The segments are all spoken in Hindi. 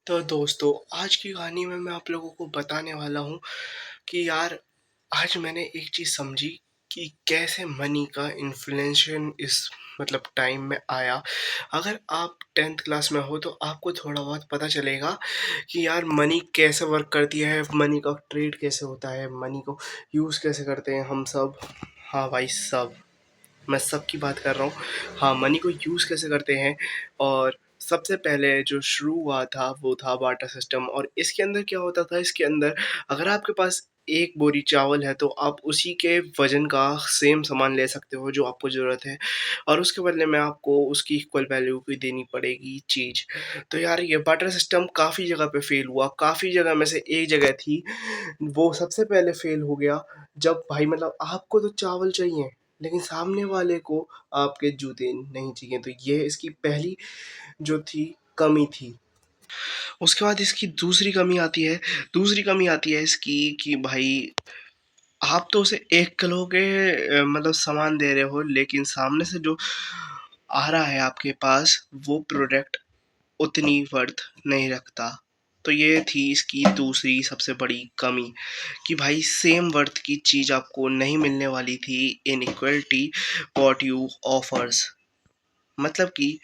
तो दोस्तों, आज की कहानी में मैं आप लोगों को बताने वाला हूँ कि यार, आज मैंने एक चीज़ समझी कि कैसे मनी का इन्फ्लेशन इस टाइम में आया। अगर आप 10th क्लास में हो तो आपको थोड़ा बहुत पता चलेगा कि यार मनी कैसे वर्क करती है, मनी का ट्रेड कैसे होता है, मनी को यूज़ कैसे करते हैं हम सब। हाँ भाई, सब। मैं सबकी बात कर रहा हूँ। हाँ, मनी को यूज़ कैसे करते हैं। और सबसे पहले जो शुरू हुआ था वो था बार्टर सिस्टम। और इसके अंदर क्या होता था, इसके अंदर अगर आपके पास 1 बोरी चावल है तो आप उसी के वज़न का सेम सामान ले सकते हो जो आपको ज़रूरत है, और उसके बदले में आपको उसकी इक्वल वैल्यू भी देनी पड़ेगी चीज़। तो यार, ये बार्टर सिस्टम काफ़ी जगह पे फ़ेल हुआ, काफ़ी जगह में से एक जगह थी, वो सबसे पहले फ़ेल हो गया जब भाई आपको तो चावल चाहिए, लेकिन सामने वाले को आपके जूते नहीं चाहिए। तो ये इसकी पहली जो थी, कमी थी। उसके बाद इसकी दूसरी कमी आती है इसकी कि भाई, आप तो उसे 1 किलो के सामान दे रहे हो, लेकिन सामने से जो आ रहा है आपके पास, वो प्रोडक्ट उतनी वर्थ नहीं रखता। तो ये थी इसकी दूसरी सबसे बड़ी कमी कि भाई, सेम वर्थ की चीज़ आपको नहीं मिलने वाली थी इन इक्वलिटी व्हाट यू ऑफर्स। मतलब कि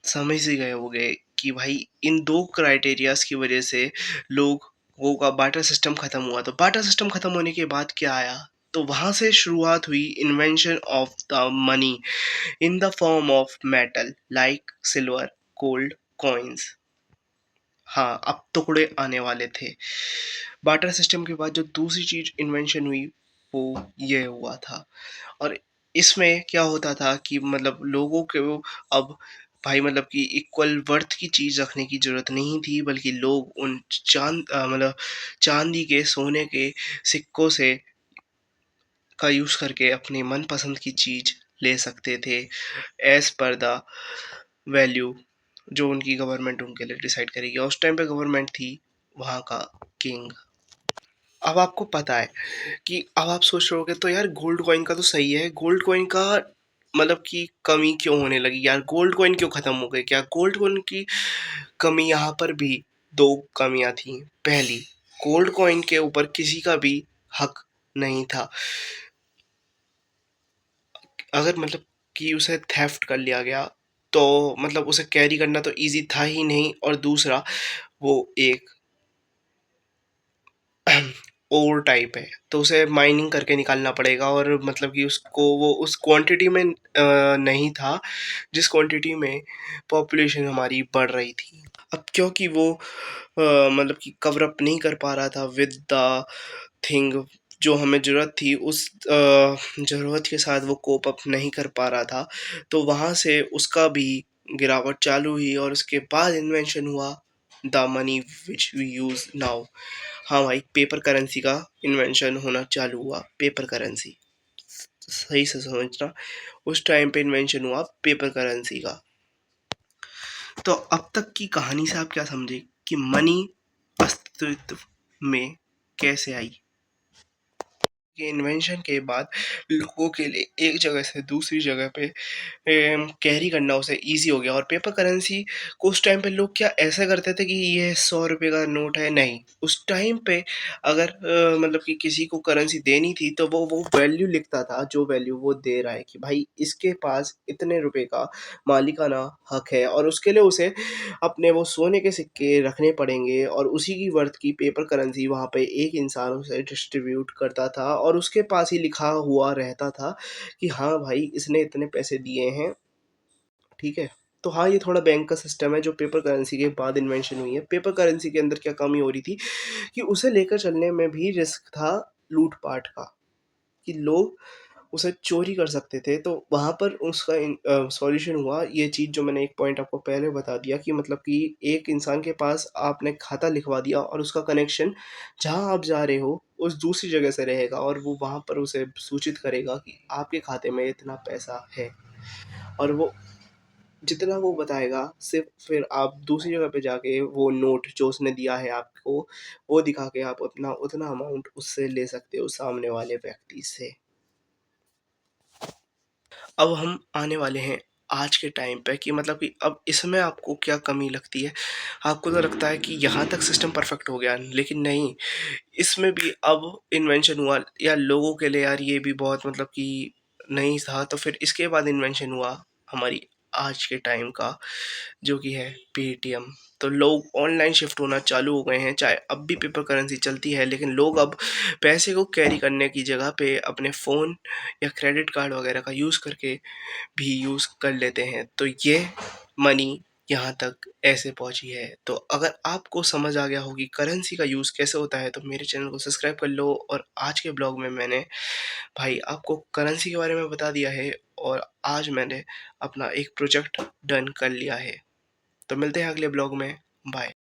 समझ ही गए होगे कि भाई, इन 2 क्राइटेरियाज़ की वज़ह से लोगों का बार्टर सिस्टम ख़त्म हुआ। तो बार्टर सिस्टम ख़त्म होने के बाद क्या आया? तो वहाँ से शुरुआत हुई invention of the money in the form of metal like silver, gold, coins. हाँ, अब टुकड़े आने वाले थे। बार्टर सिस्टम के बाद जो दूसरी चीज़ इन्वेंशन हुई, वो ये हुआ था। और इसमें क्या होता था कि लोगों को अब भाई कि इक्वल वर्थ की चीज़ रखने की ज़रूरत नहीं थी, बल्कि लोग उन चाँदी के, सोने के सिक्कों से का यूज़ करके अपनी मनपसंद की चीज़ ले सकते थे, एज़ पर द वैल्यू जो उनकी गवर्नमेंट उनके लिए डिसाइड करेगी। और उस टाइम पे गवर्नमेंट थी वहाँ का किंग। अब आपको पता है कि अब आप सोच रहे होगे तो यार, गोल्ड कॉइन का तो सही है, गोल्ड कॉइन का कि कमी क्यों होने लगी यार, गोल्ड कॉइन क्यों खत्म हो गए? क्या गोल्ड कॉइन की कमी? यहाँ पर भी दो कमियां थी। पहली, गोल्ड कॉइन के ऊपर किसी का भी हक नहीं था। अगर कि उसे थेफ्ट कर लिया गया तो उसे कैरी करना तो इजी था ही नहीं, और दूसरा, वो एक ओर टाइप है, तो उसे माइनिंग करके निकालना पड़ेगा, और कि उसको वो उस क्वांटिटी में नहीं था जिस क्वांटिटी में पॉपुलेशन हमारी बढ़ रही थी। अब क्योंकि वो कि कवर अप नहीं कर पा रहा था विद द थिंग, जो हमें ज़रूरत थी उस ज़रूरत के साथ वो कोप अप नहीं कर पा रहा था, तो वहाँ से उसका भी गिरावट चालू हुई, और उसके बाद इन्वेंशन हुआ the money which we use now. हाँ भाई, पेपर करेंसी का इन्वेंशन होना चालू हुआ। पेपर करेंसी, सही से समझना, उस टाइम पे इन्वेंशन हुआ पेपर करेंसी का। तो अब तक की कहानी से आप क्या समझे कि मनी अस्तित्व में कैसे आई? के इन्वेंशन के बाद लोगों के लिए एक जगह से दूसरी जगह पे कैरी करना उसे ईज़ी हो गया। और पेपर करेंसी को उस टाइम पे लोग क्या ऐसा करते थे कि ये 100 रुपए का नोट है? नहीं, उस टाइम पे अगर कि किसी को करेंसी देनी थी तो वो वैल्यू लिखता था, जो वैल्यू वो दे रहा है, कि भाई इसके पास इतने रुपए का मालिकाना हक है, और उसके लिए उसे अपने वो सोने के सिक्के रखने पड़ेंगे, और उसी की वर्थ की पेपर करेंसी वहाँ पे एक इंसान उसे डिस्ट्रीब्यूट करता था, और उसके पास ही लिखा हुआ रहता था कि हाँ भाई, इसने इतने पैसे दिए हैं, ठीक है। तो हाँ, ये थोड़ा बैंक का सिस्टम है जो पेपर करेंसी के बाद इन्वेंशन हुई है। पेपर करेंसी के अंदर क्या कमी हो रही थी कि उसे लेकर चलने में भी रिस्क था लूट-पाट का, कि लोग उसे चोरी कर सकते थे। तो वहाँ पर उसका सॉल्यूशन हुआ ये चीज़, जो मैंने एक पॉइंट आपको पहले बता दिया, कि कि एक इंसान के पास आपने खाता लिखवा दिया, और उसका कनेक्शन जहाँ आप जा रहे हो उस दूसरी जगह से रहेगा, और वो वहाँ पर उसे सूचित करेगा कि आपके खाते में इतना पैसा है। और वो जितना वो बताएगा, सिर्फ़ फिर आप दूसरी जगह पे जाके वो नोट जो उसने दिया है आपको, वो दिखा के आप अपना उतना अमाउंट उससे ले सकते हो, सामने वाले व्यक्ति से। अब हम आने वाले हैं आज के टाइम पे कि मतलब कि अब इसमें आपको क्या कमी लगती है? आपको तो लगता है कि यहाँ तक सिस्टम परफेक्ट हो गया, लेकिन नहीं, इसमें भी अब इन्वेंशन हुआ या लोगों के लिए यार ये भी बहुत मतलब कि नहीं था, तो फिर इसके बाद इन्वेंशन हुआ हमारी आज के टाइम का, जो कि है पेटीएम। तो लोग ऑनलाइन शिफ्ट होना चालू हो गए हैं, चाहे अब भी पेपर करेंसी चलती है, लेकिन लोग अब पैसे को कैरी करने की जगह पे अपने फ़ोन या क्रेडिट कार्ड वगैरह का यूज़ करके भी यूज़ कर लेते हैं। तो ये मनी यहाँ तक ऐसे पहुँची है। तो अगर आपको समझ आ गया हो कि करेंसी का यूज़ कैसे होता है, तो मेरे चैनल को सब्सक्राइब कर लो। और आज के ब्लॉग में मैंने भाई आपको करेंसी के बारे में बता दिया है, और आज मैंने अपना एक प्रोजेक्ट डन कर लिया है। तो मिलते हैं अगले ब्लॉग में। बाय।